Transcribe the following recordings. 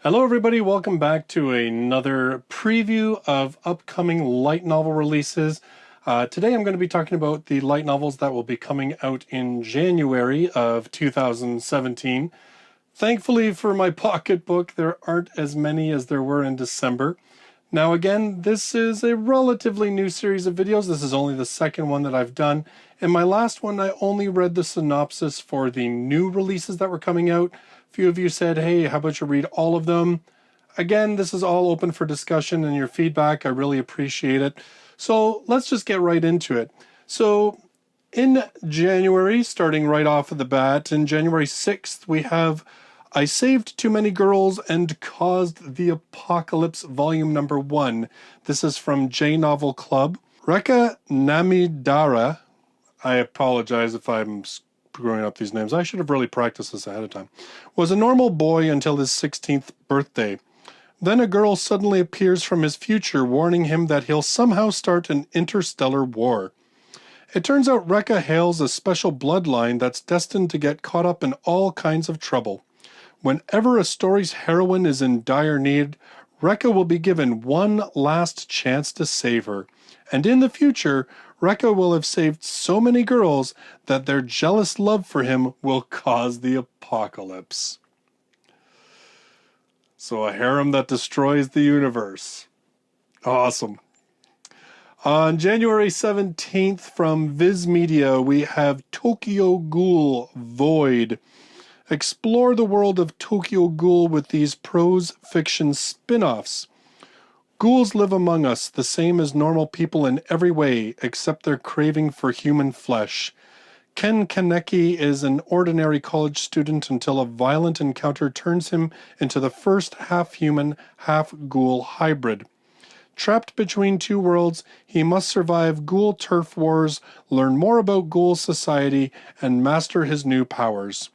Hello everybody, welcome back to another preview of upcoming light novel releases. Today I'm going to be talking about the light novels that will be coming out in January of 2017. Thankfully for my pocketbook, there aren't as many as there were in December. Now again, this is a relatively new series of videos. This is only the second one that I've done. In my last one, I only read the synopsis for the new releases that were coming out. A few of you said, hey, how about you read all of them? Again, this is all open for discussion and your feedback. I really appreciate it. So let's just get right into it. So in January, starting right off of the bat, in January 6th, we have I Saved Too Many Girls and Caused the Apocalypse, Volume Number 1. This is from J Novel Club. Rekka Namidara, I apologize if I'm screwing up these names. I should have really practiced this ahead of time. Was a normal boy until his 16th birthday. Then a girl suddenly appears from his future, warning him that he'll somehow start an interstellar war. It turns out Rekka hails a special bloodline that's destined to get caught up in all kinds of trouble. Whenever a story's heroine is in dire need, Rekka will be given one last chance to save her. And in the future, Rekka will have saved so many girls that their jealous love for him will cause the apocalypse. So a harem that destroys the universe. Awesome. On January 17th from Viz Media, we have Tokyo Ghoul Void. Explore the world of Tokyo Ghoul with these prose fiction spin-offs. Ghouls live among us, the same as normal people in every way, except their craving for human flesh. Ken Kaneki is an ordinary college student until a violent encounter turns him into the first half-human, half-ghoul hybrid. Trapped between two worlds, he must survive ghoul turf wars, learn more about ghoul society, and master his new powers.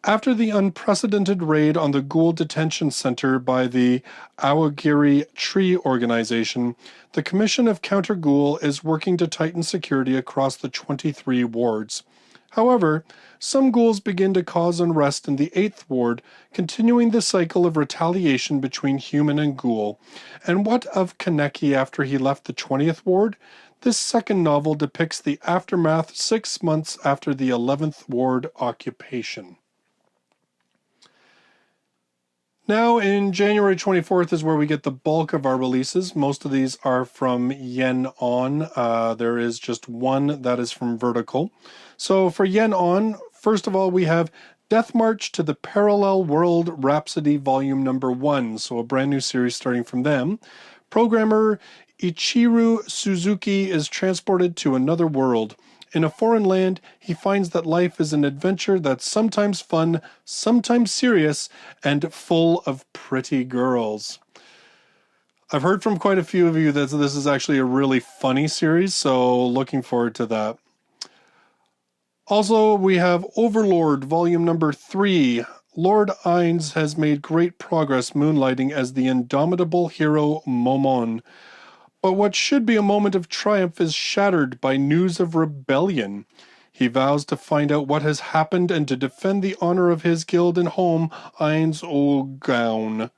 After the unprecedented raid on the Ghoul Detention Center by the Awagiri Tree Organization, the Commission of Counter-Ghoul is working to tighten security across the 23 wards. However, some ghouls begin to cause unrest in the 8th ward, continuing the cycle of retaliation between human and ghoul. And what of Kaneki after he left the 20th ward? This second novel depicts the aftermath 6 months after the 11th ward occupation. Now, in January 24th is where we get the bulk of our releases. Most of these are from Yenon. There is just one that is from Vertical. So for Yenon, first of all, we have Death March to the Parallel World Rhapsody Volume Number 1. So a brand new series starting from them. Programmer Ichiru Suzuki is transported to another world. In a foreign land, he finds that life is an adventure that's sometimes fun, sometimes serious, and full of pretty girls. I've heard from quite a few of you that this is actually a really funny series, so looking forward to that. Also, we have Overlord, Volume Number 3. Lord Ainz has made great progress moonlighting as the indomitable hero Momon. But what should be a moment of triumph is shattered by news of rebellion. He vows to find out what has happened and to defend the honor of his guild and home, Ainz Ogown.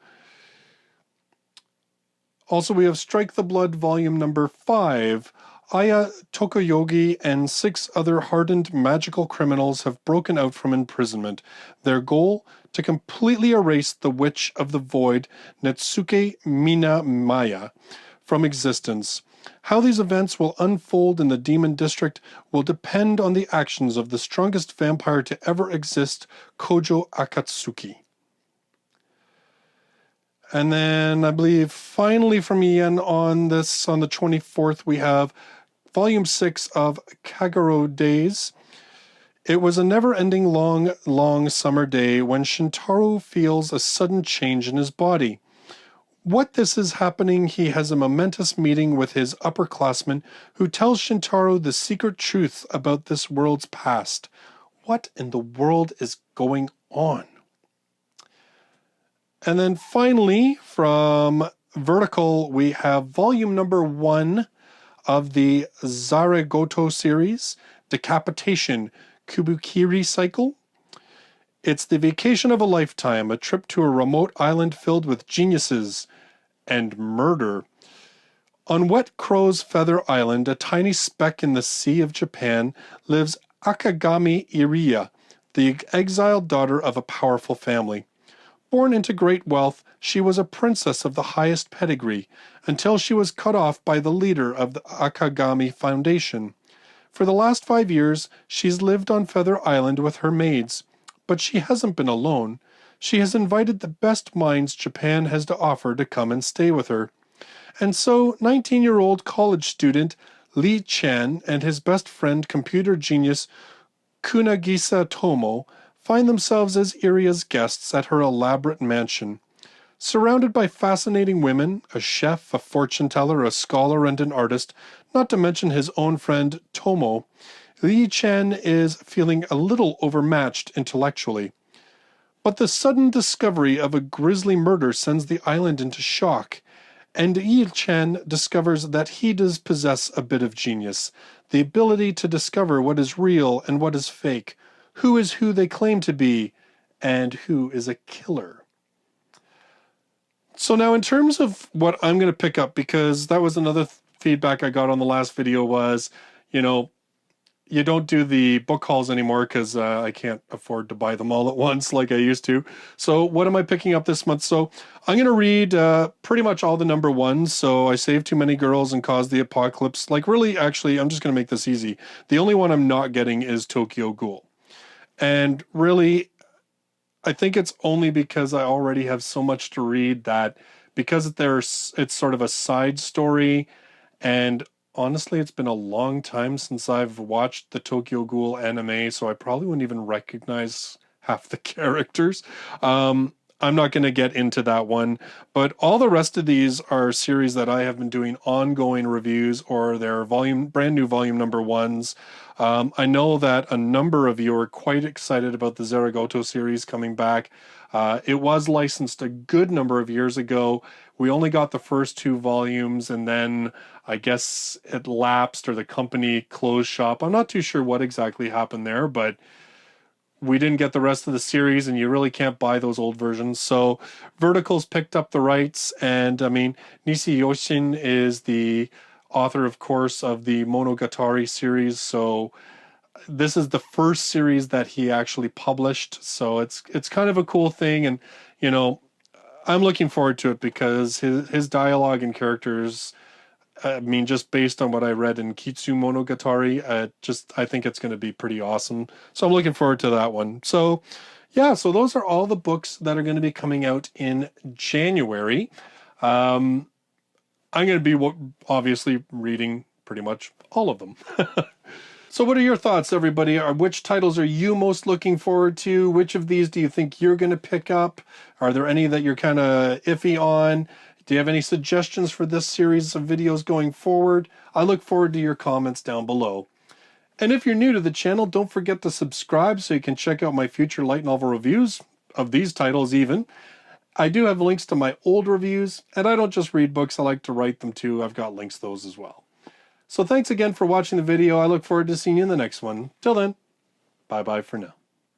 Also, we have Strike the Blood, Volume Number 5. Aya Tokoyogi and 6 other hardened magical criminals have broken out from imprisonment. Their goal? To completely erase the Witch of the Void, Netsuke Minamaya, from existence. How these events will unfold in the Demon District will depend on the actions of the strongest vampire to ever exist, Kojo Akatsuki. And then I believe finally from Yen on the 24th, we have Volume 6 of Kaguya Days. It was a never-ending long summer day when Shintaro feels a sudden change in his body. What this is happening, he has a momentous meeting with his upperclassman who tells Shintaro the secret truth about this world's past. What in the world is going on? And then finally, from Vertical, we have Volume Number 1 of the Zaregoto series, Decapitation, Kubukiri Cycle. It's the vacation of a lifetime, a trip to a remote island filled with geniuses and murder. On Wet Crow's Feather Island, a tiny speck in the sea of Japan, lives Akagami Iriya, the exiled daughter of a powerful family. Born into great wealth, she was a princess of the highest pedigree, until she was cut off by the leader of the Akagami Foundation. For the last 5 years, she's lived on Feather Island with her maids. But she hasn't been alone. She has invited the best minds Japan has to offer to come and stay with her. And so, 19-year-old college student Lee Chan and his best friend, computer genius Kunagisa Tomo, find themselves as Iria's guests at her elaborate mansion. Surrounded by fascinating women, a chef, a fortune teller, a scholar, and an artist, not to mention his own friend Tomo, Lee Chan is feeling a little overmatched intellectually. But the sudden discovery of a grisly murder sends the island into shock, and Lee Chan discovers that he does possess a bit of genius, the ability to discover what is real and what is fake, who is who they claim to be, and who is a killer. So now in terms of what I'm going to pick up, because that was another feedback I got on the last video was, you don't do the book hauls anymore because I can't afford to buy them all at once like I used to. So what am I picking up this month? So I'm going to read pretty much all the number ones. So I Saved Too Many Girls and Caused the Apocalypse. Like really, actually, I'm just going to make this easy. The only one I'm not getting is Tokyo Ghoul. And really, I think it's only because I already have so much to read that because it's sort of a side story, and honestly, it's been a long time since I've watched the Tokyo Ghoul anime, so I probably wouldn't even recognize half the characters. I'm not going to get into that one, but all the rest of these are series that I have been doing ongoing reviews, or they're brand new volume number ones. I know that a number of you are quite excited about the Zaragoto series coming back. It was licensed a good number of years ago. We only got the first 2 volumes, and then I guess it lapsed or the company closed shop. I'm not too sure what exactly happened there, but we didn't get the rest of the series, and you really can't buy those old versions. So Vertical's picked up the rights, and I mean, Nishi Yoshin is the author, of course, of the Monogatari series, so this is the first series that he actually published, so it's kind of a cool thing, and I'm looking forward to it because his dialogue and characters, I mean, just based on what I read in Kitsu Monogatari, I think it's going to be pretty awesome. So I'm looking forward to that one. So yeah, so those are all the books that are going to be coming out in January. I'm going to be obviously reading pretty much all of them. So what are your thoughts, everybody? Which titles are you most looking forward to? Which of these do you think you're going to pick up? Are there any that you're kind of iffy on? Do you have any suggestions for this series of videos going forward? I look forward to your comments down below. And if you're new to the channel, don't forget to subscribe so you can check out my future light novel reviews of these titles even. I do have links to my old reviews, and I don't just read books, I like to write them too. I've got links to those as well. So thanks again for watching the video. I look forward to seeing you in the next one. Till then, bye-bye for now.